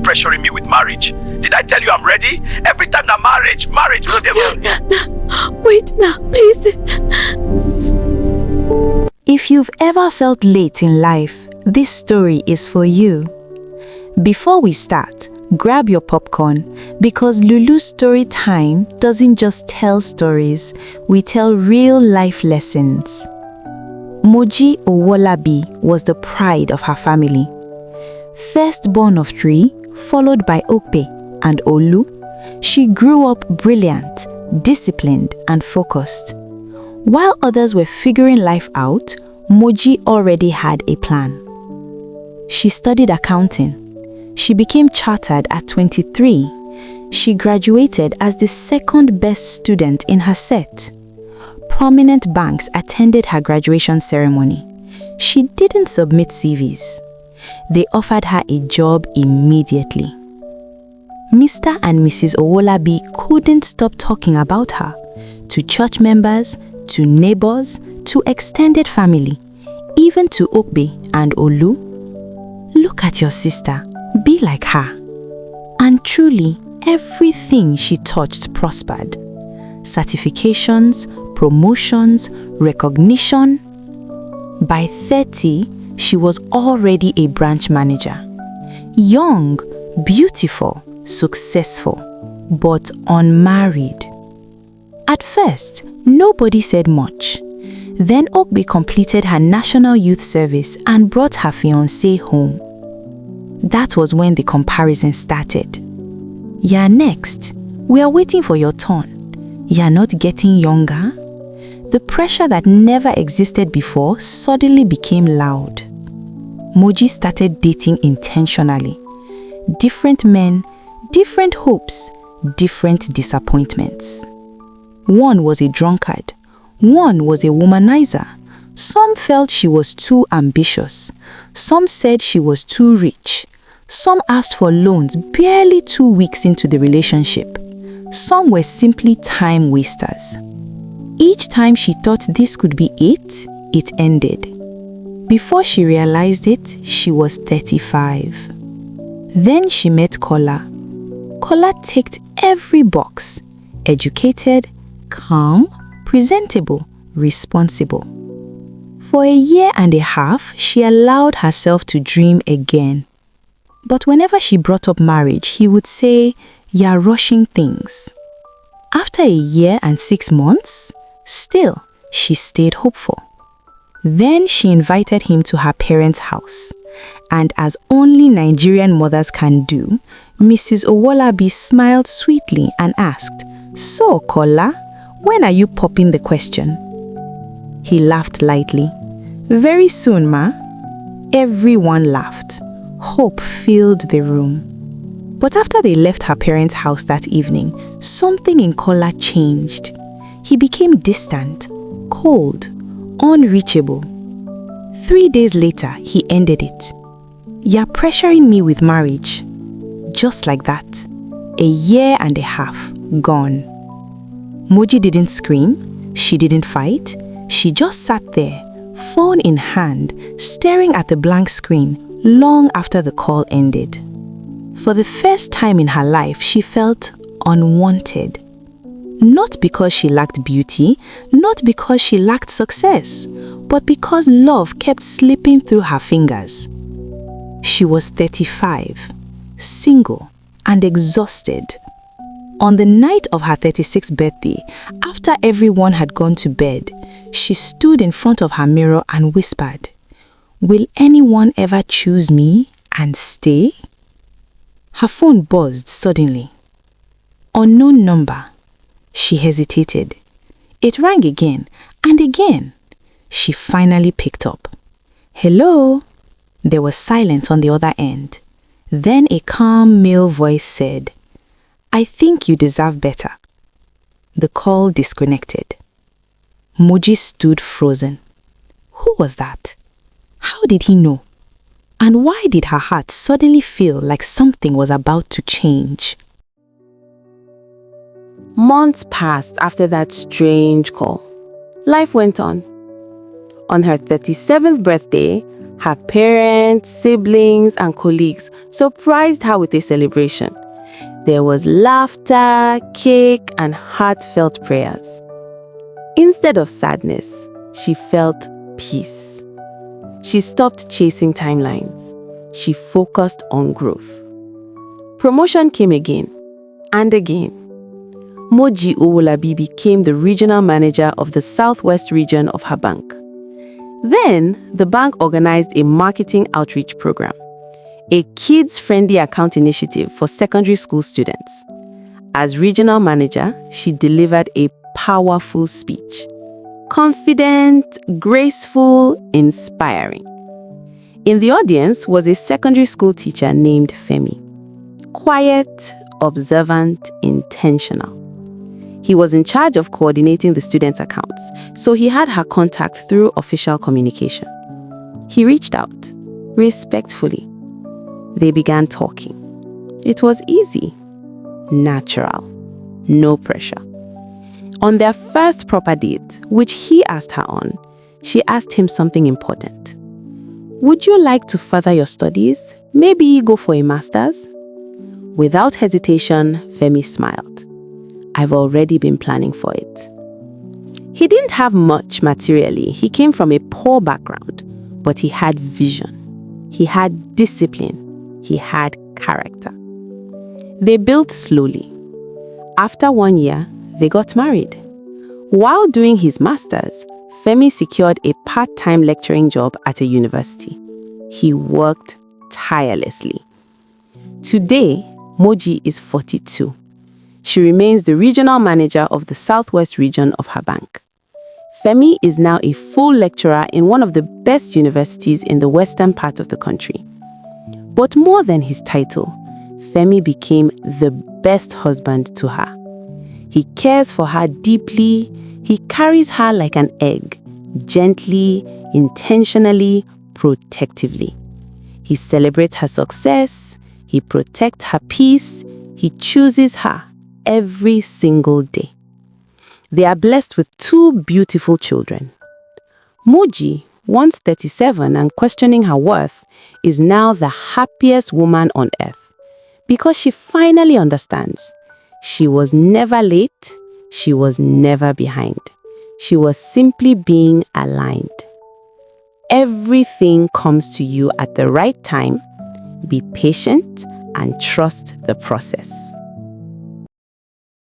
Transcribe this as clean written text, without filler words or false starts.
pressuring me with marriage. Did I tell you I'm ready? Every time that marriage, no, they will. Wait now, please. If you've ever felt late in life, this story is for you. Before we start, grab your popcorn because Lulu's Story Time doesn't just tell stories, we tell real life lessons. Moji Owolabi was the pride of her family. Firstborn of 3, followed by Okpe and Olu, she grew up brilliant, disciplined and focused. While others were figuring life out, Moji already had a plan. She studied accounting. She became chartered at 23. She graduated as the second best student in her set. Prominent banks attended her graduation ceremony. She didn't submit CVs. They offered her a job immediately. Mr. and Mrs. Owolabi couldn't stop talking about her, to church members, to neighbors, to extended family, even to Okbe and Olu. Look at your sister, be like her. And truly, everything she touched prospered. Certifications, promotions, recognition. By 30, she was already a branch manager. Young, beautiful, successful, but unmarried. At first, nobody said much. Then Okbe completed her National Youth Service and brought her fiancé home. That was when the comparison started. You're next. We are waiting for your turn. You're not getting younger. The pressure that never existed before suddenly became loud. Moji started dating intentionally. Different men, different hopes, different disappointments. One was a drunkard. One was a womanizer. Some felt she was too ambitious. Some said she was too rich. Some asked for loans barely 2 weeks into the relationship. Some were simply time wasters. Each time she thought this could be it, it ended. Before she realized it, she was 35. Then she met Kola. Kola ticked every box. Educated, calm, presentable, responsible. For a year and a half, she allowed herself to dream again. But whenever she brought up marriage, he would say, "You're rushing things." After a year and 6 months, still, she stayed hopeful. Then she invited him to her parents' house. And as only Nigerian mothers can do, Mrs. Owolabi smiled sweetly and asked, "So, Kola, when are you popping the question?" He laughed lightly. "Very soon, ma." Everyone laughed. Hope filled the room. But after they left her parents' house that evening, something in Kola changed. He became distant, cold, unreachable. 3 days later, he ended it. "You're pressuring me with marriage." Just like that. A year and a half gone. Moji didn't scream. She didn't fight. She just sat there, phone in hand, staring at the blank screen long after the call ended. For the first time in her life, she felt unwanted. Not because she lacked beauty, not because she lacked success, but because love kept slipping through her fingers. She was 35, single, and exhausted. On the night of her 36th birthday, after everyone had gone to bed, she stood in front of her mirror and whispered, "Will anyone ever choose me and stay?" Her phone buzzed suddenly. Unknown number. She hesitated. It rang again and again. She finally picked up. "Hello?" There was silence on the other end. Then a calm male voice said, "I think you deserve better." The call disconnected. Moji stood frozen. Who was that? How did he know? And why did her heart suddenly feel like something was about to change? Months passed after that strange call. Life went on. On her 37th birthday, Her parents, siblings, and colleagues surprised her with a celebration. There was laughter, cake, and heartfelt prayers. Instead of sadness, she felt peace. She stopped chasing timelines. She focused on growth. Promotion came again and again. Moji Owolabi became the regional manager of the southwest region of her bank. Then, the bank organized a marketing outreach program, a kids-friendly account initiative for secondary school students. As regional manager, she delivered a powerful speech. Confident, graceful, inspiring. In the audience was a secondary school teacher named Femi. Quiet, observant, intentional. He was in charge of coordinating the students' accounts, so he had her contact through official communication. He reached out, respectfully. They began talking. It was easy, natural, no pressure. On their first proper date, which he asked her on, she asked him something important. Would you like to further your studies? Maybe go for a master's? Without hesitation, Femi smiled. I've already been planning for it. He didn't have much materially. He came from a poor background, but he had vision. He had discipline. He had character. They built slowly. After 1 year, they got married. While doing his master's, Femi secured a part-time lecturing job at a university. He worked tirelessly. Today, Moji is 42. She remains the regional manager of the southwest region of her bank. Femi is now a full lecturer in one of the best universities in the western part of the country. But more than his title, Femi became the best husband to her. He cares for her deeply. He carries her like an egg, gently, intentionally, protectively. He celebrates her success. He protects her peace. He chooses her every single day. They are blessed with 2 beautiful children. Moji, once 37 and questioning her worth, is now the happiest woman on earth because she finally understands. She was never late. She was never behind. She was simply being aligned. Everything comes to you at the right time. Be patient and trust the process.